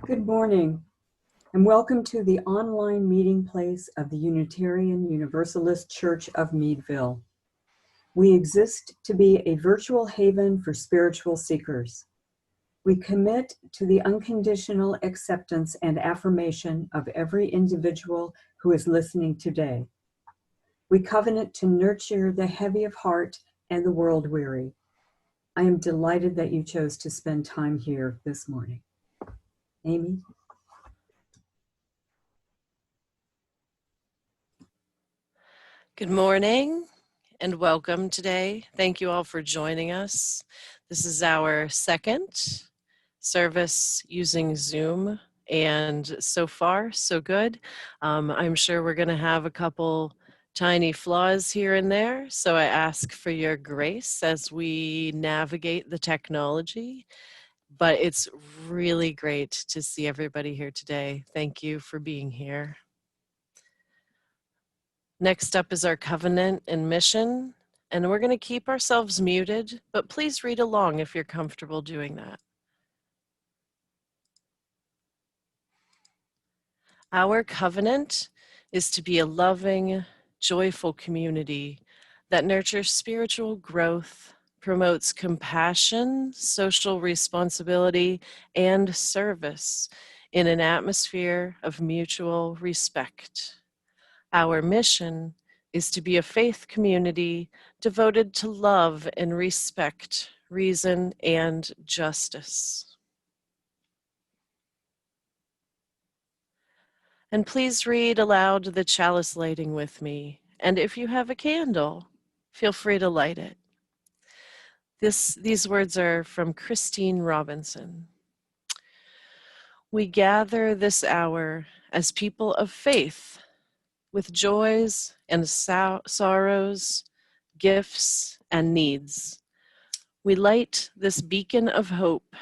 Good morning, and welcome to the online meeting place of the Unitarian Universalist Church of Meadville. We exist to be a virtual haven for spiritual seekers. We commit to the unconditional acceptance and affirmation of every individual who is listening today. We covenant to nurture the heavy of heart and the world weary. I am delighted that you chose to spend time here this morning. Amy? Good morning and welcome today. Thank you all for joining us. This is our second service using Zoom, and so far, so good. I'm sure we're going to have a couple tiny flaws here and there, so I ask for your grace as we navigate the technology. But it's really great to see everybody here today. Thank you for being here. Next up is our covenant and mission, and we're going to keep ourselves muted, but please read along if you're comfortable doing that. Our covenant is to be a loving, joyful community that nurtures spiritual growth, promotes compassion, social responsibility, and service in an atmosphere of mutual respect. Our mission is to be a faith community devoted to love and respect, reason, and justice. And please read aloud the chalice lighting with me. And if you have a candle, feel free to light it. These words are from Christine Robinson. We gather this hour as people of faith, with joys and sorrows, gifts and needs. We light this beacon of hope,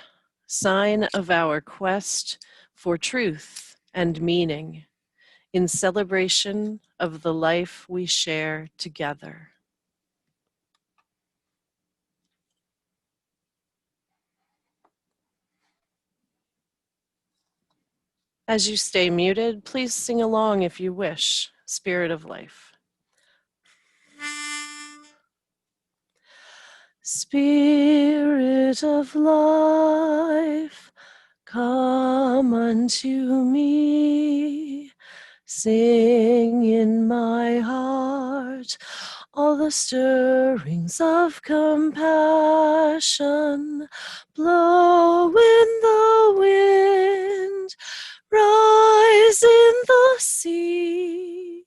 sign of our quest for truth and meaning, in celebration of the life we share together. As you stay muted, please sing along if you wish, Spirit of Life. Spirit of life, come unto me. Sing in my heart all the stirrings of compassion. Blow in the wind, rise in the sea,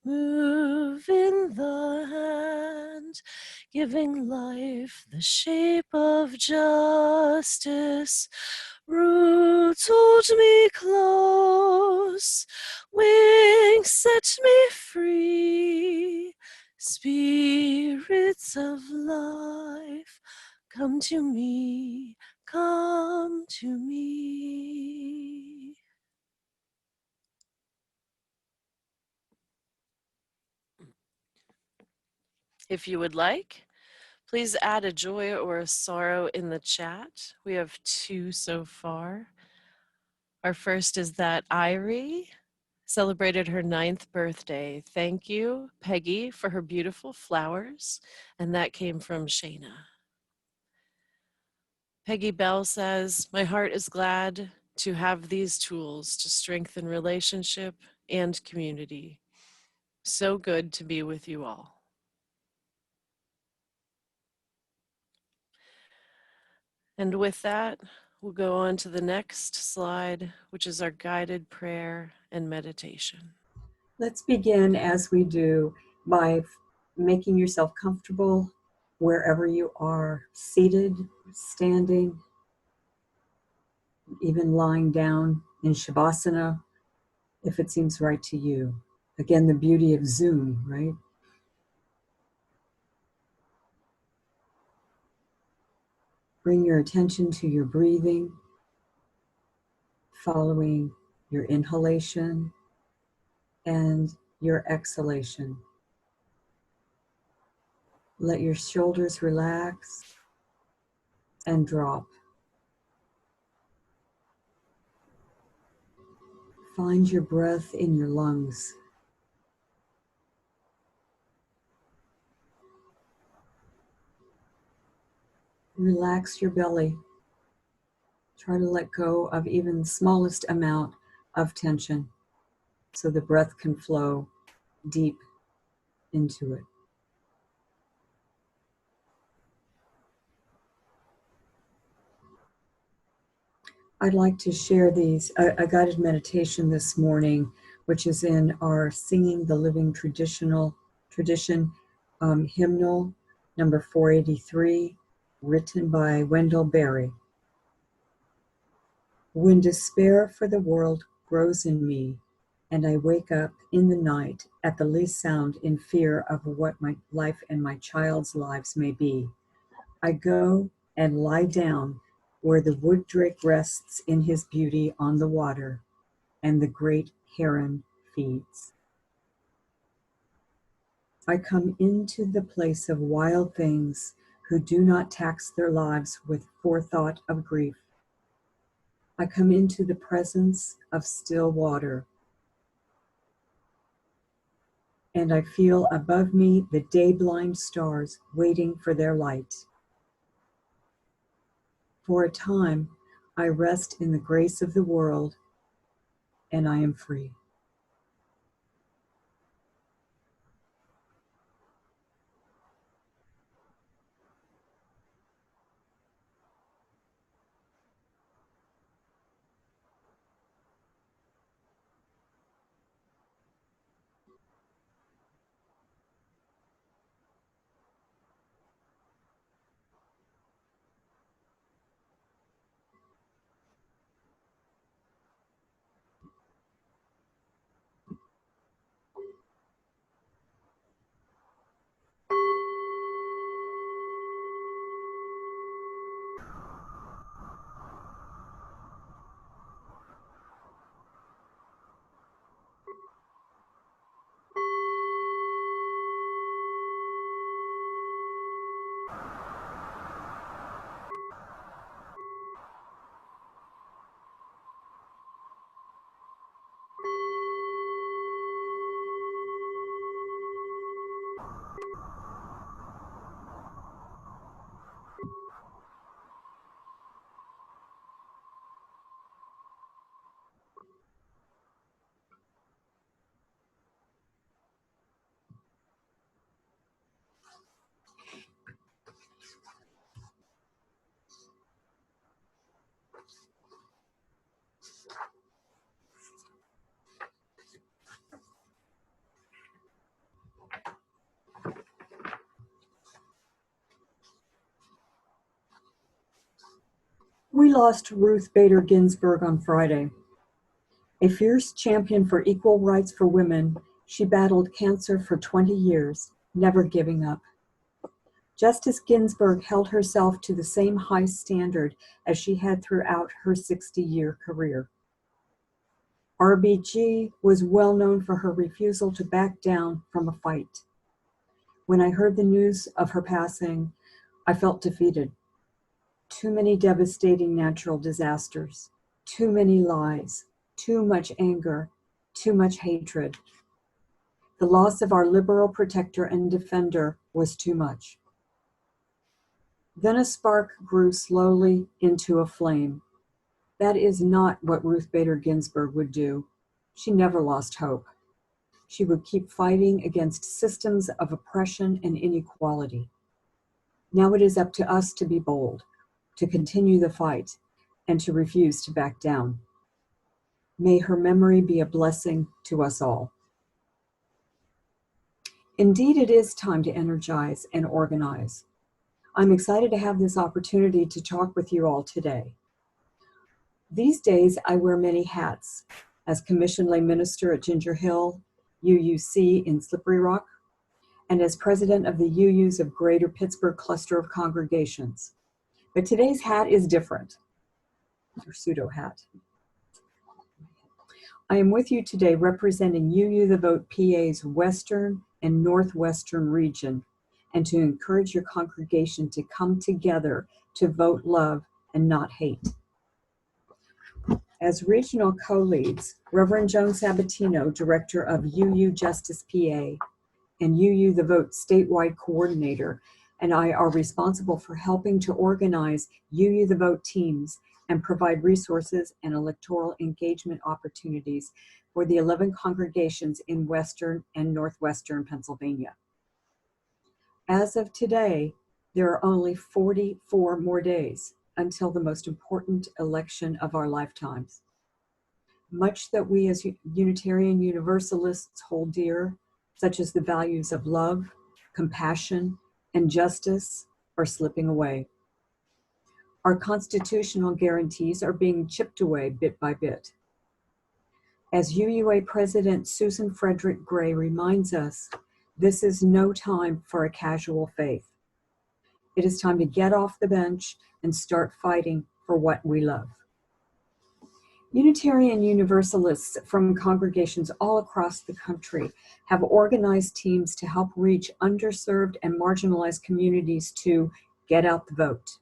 move in the hand, giving life the shape of justice. Roots hold me close, wings set me free. Spirits of life, come to me, come to me. If you would like, please add a joy or a sorrow in the chat. We have 2 so far. Our first is that Irie celebrated her 9th birthday. Thank you, Peggy, for her beautiful flowers. And that came from Shayna. Peggy Bell says, my heart is glad to have these tools to strengthen relationship and community. So good to be with you all. And with that, we'll go on to the next slide, which is our guided prayer and meditation. Let's begin, as we do, by making yourself comfortable wherever you are, seated, standing, even lying down in Shavasana, if it seems right to you. Again, the beauty of Zoom, right? Bring your attention to your breathing, following your inhalation and your exhalation. Let your shoulders relax and drop. Find your breath in your lungs. Relax your belly. Try to let go of even the smallest amount of tension so the breath can flow deep into it. I'd like to share a guided meditation this morning, which is in our Singing the Living Tradition hymnal number 483, written by Wendell Berry. When despair for the world grows in me, and I wake up in the night at the least sound in fear of what my life and my child's lives may be, I go and lie down where the wood drake rests in his beauty on the water, and the great heron feeds. I come into the place of wild things who do not tax their lives with forethought of grief. I come into the presence of still water. and I feel above me the day-blind stars waiting for their light. For a time, I rest in the grace of the world, and I am free. We lost Ruth Bader Ginsburg on Friday. A fierce champion for equal rights for women, she battled cancer for 20 years, never giving up. Justice Ginsburg held herself to the same high standard as she had throughout her 60-year career. RBG was well known for her refusal to back down from a fight. When I heard the news of her passing, I felt defeated. Too many devastating natural disasters, too many lies, too much anger, too much hatred. The loss of our liberal protector and defender was too much. Then a spark grew slowly into a flame. That is not what Ruth Bader Ginsburg would do. She never lost hope. She would keep fighting against systems of oppression and inequality. Now it is up to us to be bold, to continue the fight, and to refuse to back down. May her memory be a blessing to us all. Indeed, it is time to energize and organize. I'm excited to have this opportunity to talk with you all today. These days, I wear many hats as commissioned lay minister at Ginger Hill, UUC in Slippery Rock, and as president of the UUs of Greater Pittsburgh Cluster of Congregations. But today's hat is different, or pseudo hat. I am with you today representing UU The Vote PA's Western and Northwestern region, and to encourage your congregation to come together to vote love and not hate. As regional co-leads, Reverend Joan Sabatino, director of UU Justice PA, and UU The Vote statewide coordinator, and I are responsible for helping to organize UU The Vote teams and provide resources and electoral engagement opportunities for the 11 congregations in Western and Northwestern Pennsylvania. As of today, there are only 44 more days until the most important election of our lifetimes. Much that we as Unitarian Universalists hold dear, such as the values of love, compassion, and justice, are slipping away. Our constitutional guarantees are being chipped away bit by bit. As UUA President Susan Frederick Gray reminds us, this is no time for a casual faith. It is time to get off the bench and start fighting for what we love. Unitarian Universalists from congregations all across the country have organized teams to help reach underserved and marginalized communities to get out the vote.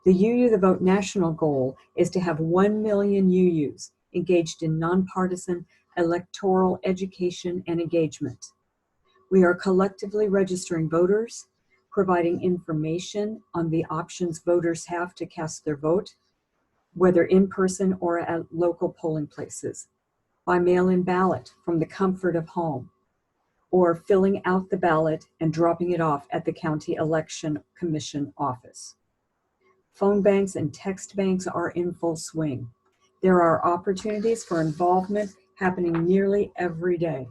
The UU The Vote national goal is to have 1 million UUs engaged in nonpartisan electoral education and engagement. We are collectively registering voters, providing information on the options voters have to cast their vote, whether in person or at local polling places, by mail-in ballot from the comfort of home, or filling out the ballot and dropping it off at the County Election Commission office. Phone banks and text banks are in full swing. There are opportunities for involvement happening nearly every day.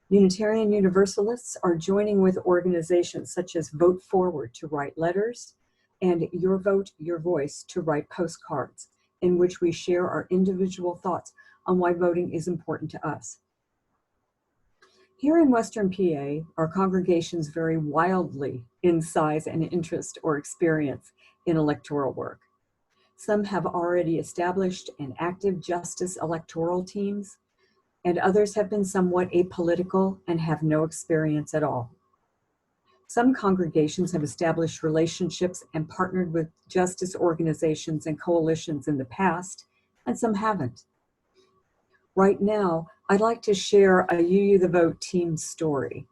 Unitarian Universalists are joining with organizations such as Vote Forward to write letters and Your Vote, Your Voice to write postcards, in which we share our individual thoughts on why voting is important to us. Here in Western PA, our congregations vary wildly in size and interest or experience in electoral work. Some have already established and active justice electoral teams, and others have been somewhat apolitical and have no experience at all. Some congregations have established relationships and partnered with justice organizations and coalitions in the past, and some haven't. Right now, I'd like to share a UU the Vote team story,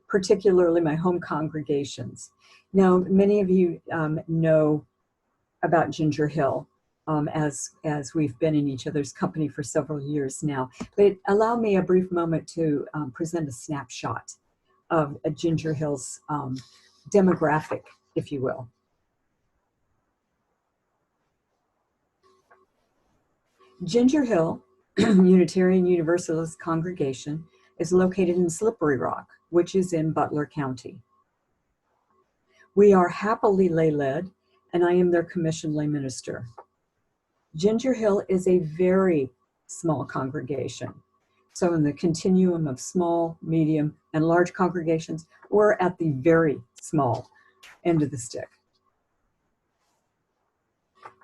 particularly my home congregations. Now, many of you know about Ginger Hill, as we've been in each other's company for several years now. But allow me a brief moment to present a snapshot of Ginger Hill's demographic, if you will. Ginger Hill Unitarian Universalist congregation is located in Slippery Rock, which is in Butler County. We are happily lay-led, and I am their commissioned lay minister. Ginger Hill is a very small congregation. So in the continuum of small, medium, and large congregations, we're at the very small end of the stick.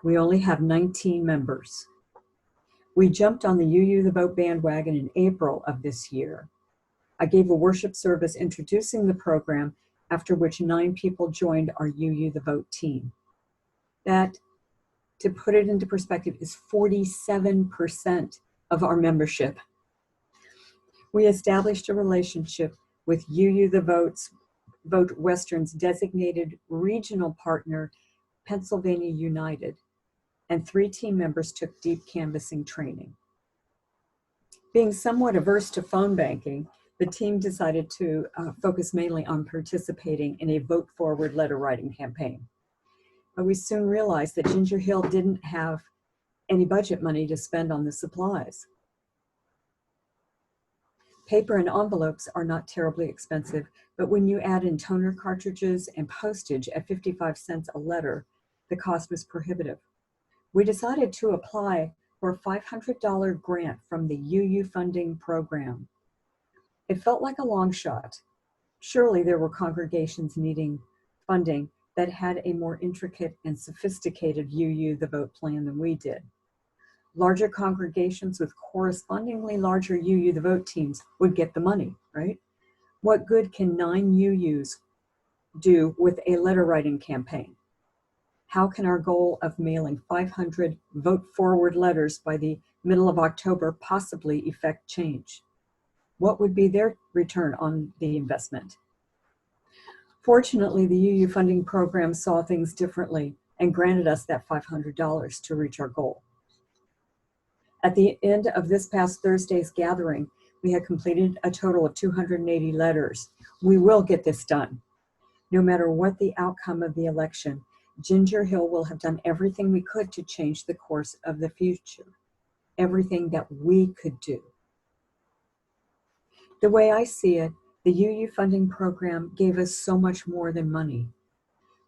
We only have 19 members. We jumped on the UU the Vote bandwagon in April of this year. I gave a worship service introducing the program, after which 9 people joined our UU the Vote team. That, to put it into perspective, is 47% of our membership. We established a relationship with UU the Vote Western's designated regional partner, Pennsylvania United, and 3 team members took deep canvassing training. Being somewhat averse to phone banking, the team decided to focus mainly on participating in a Vote Forward letter writing campaign. But we soon realized that Ginger Hill didn't have any budget money to spend on the supplies. Paper and envelopes are not terribly expensive, but when you add in toner cartridges and postage at 55 cents a letter, the cost was prohibitive. We decided to apply for a $500 grant from the UU funding program. It felt like a long shot. Surely there were congregations needing funding that had a more intricate and sophisticated UU the Vote plan than we did. Larger congregations with correspondingly larger UU the Vote teams would get the money, right? What good can 9 UUs do with a letter writing campaign? How can our goal of mailing 500 Vote Forward letters by the middle of October possibly effect change? What would be their return on the investment? Fortunately, the UU funding program saw things differently and granted us that $500 to reach our goal. At the end of this past Thursday's gathering, we had completed a total of 280 letters. We will get this done. No matter what the outcome of the election, Ginger Hill will have done everything we could to change the course of the future, everything that we could do. The way I see it, the UU funding program gave us so much more than money.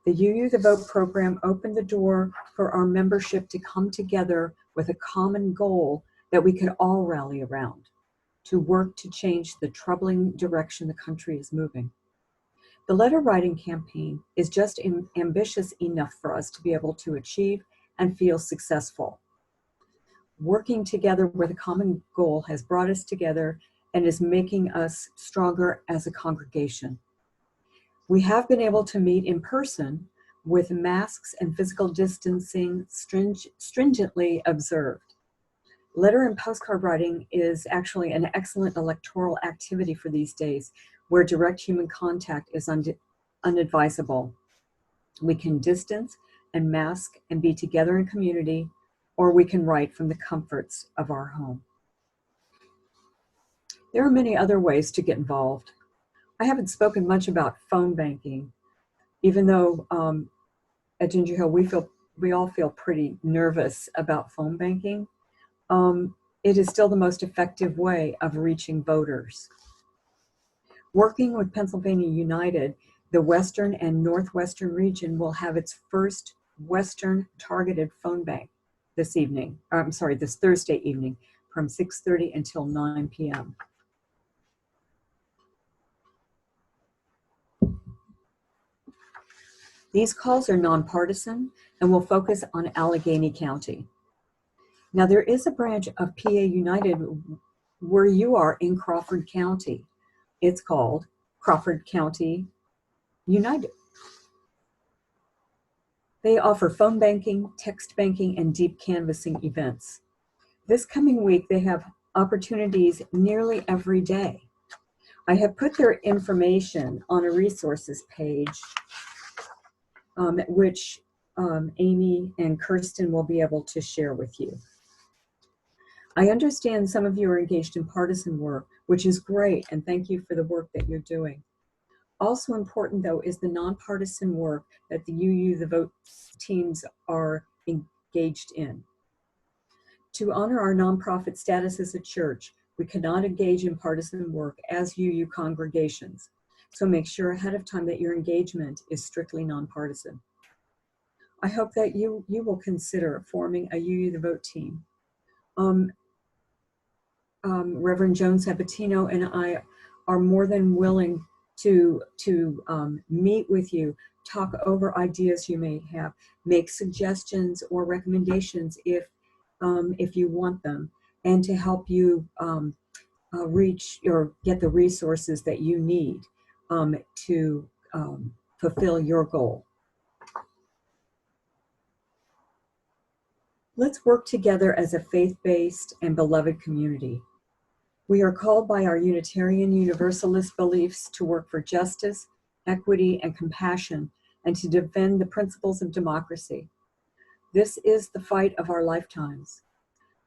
The UU the Vote program opened the door for our membership to come together with a common goal that we could all rally around, to work to change the troubling direction the country is moving. The letter writing campaign is just ambitious enough for us to be able to achieve and feel successful. Working together with a common goal has brought us together and is making us stronger as a congregation. We have been able to meet in person with masks and physical distancing stringently observed. Letter and postcard writing is actually an excellent electoral activity for these days, where direct human contact is unadvisable. We can distance and mask and be together in community, or we can write from the comforts of our home. There are many other ways to get involved. I haven't spoken much about phone banking, even though at Ginger Hill we all feel pretty nervous about phone banking. It is still the most effective way of reaching voters. Working with Pennsylvania United, the Western and Northwestern region will have its first Western targeted phone bank this Thursday evening from 6:30 until 9 p.m. These calls are nonpartisan and will focus on Allegheny County. Now, there is a branch of PA United where you are in Crawford County. It's called Crawford County United. They offer phone banking, text banking, and deep canvassing events. This coming week, they have opportunities nearly every day. I have put their information on a resources page, which Amy and Kirsten will be able to share with you. I understand some of you are engaged in partisan work, which is great, and thank you for the work that you're doing. Also important, though, is the nonpartisan work that the UU The Vote teams are engaged in. To honor our nonprofit status as a church, we cannot engage in partisan work as UU congregations. So make sure ahead of time that your engagement is strictly nonpartisan. I hope that you will consider forming a UU The Vote team. Reverend Joan Sabatino and I are more than willing to meet with you, talk over ideas you may have, make suggestions or recommendations if you want them, and to help you reach or get the resources that you need to fulfill your goal. Let's work together as a faith-based and beloved community. We are called by our Unitarian Universalist beliefs to work for justice, equity, and compassion, and to defend the principles of democracy. This is the fight of our lifetimes.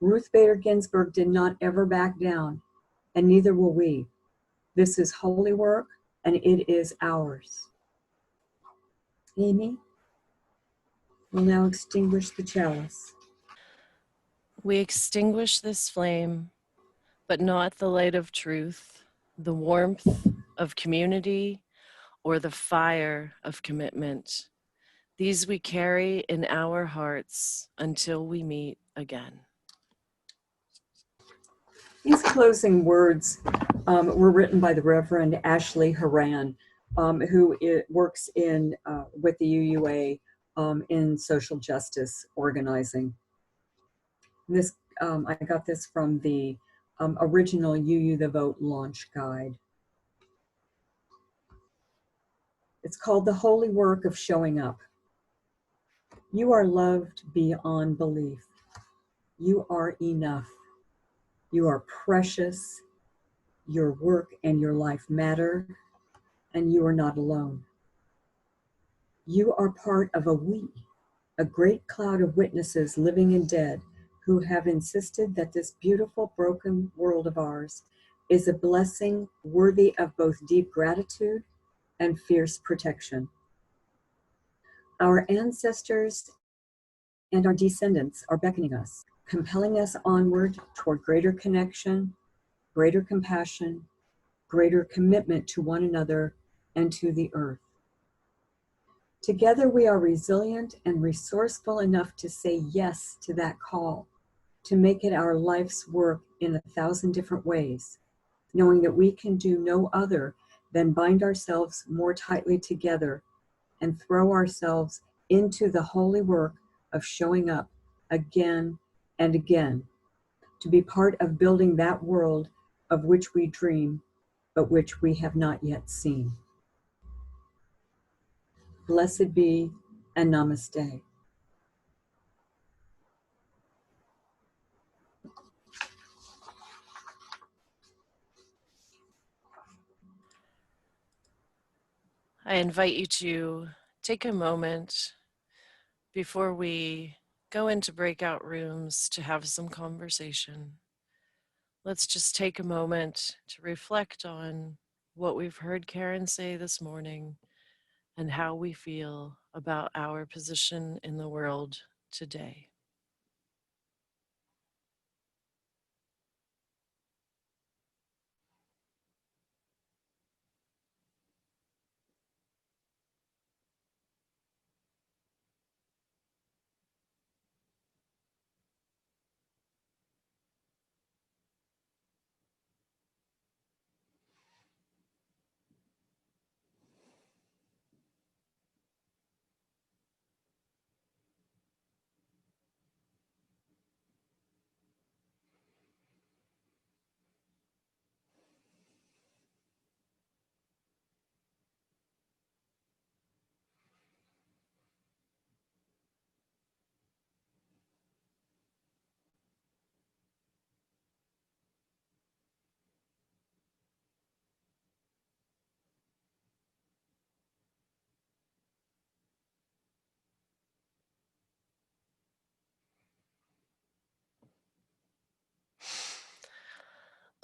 Ruth Bader Ginsburg did not ever back down, and neither will we. This is holy work, and it is ours. Amy will now extinguish the chalice. We extinguish this flame, but not the light of truth, the warmth of community, or the fire of commitment. These we carry in our hearts until we meet again. These closing words were written by the Reverend Ashley Haran, who works with the UUA in social justice organizing. This I got this from the original UU The Vote launch guide. It's called The Holy Work of Showing Up. You are loved beyond belief. You are enough. You are precious. Your work and your life matter, and you are not alone. You are part of a we, a great cloud of witnesses, living and dead, who have insisted that this beautiful broken world of ours is a blessing worthy of both deep gratitude and fierce protection. Our ancestors and our descendants are beckoning us, compelling us onward toward greater connection, greater compassion, greater commitment to one another and to the earth. Together we are resilient and resourceful enough to say yes to that call, to make it our life's work in 1,000 different ways, knowing that we can do no other than bind ourselves more tightly together and throw ourselves into the holy work of showing up again and again, to be part of building that world of which we dream, but which we have not yet seen. Blessed be and namaste. I invite you to take a moment before we go into breakout rooms to have some conversation. Let's just take a moment to reflect on what we've heard Caron say this morning and how we feel about our position in the world today.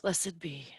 Blessed be.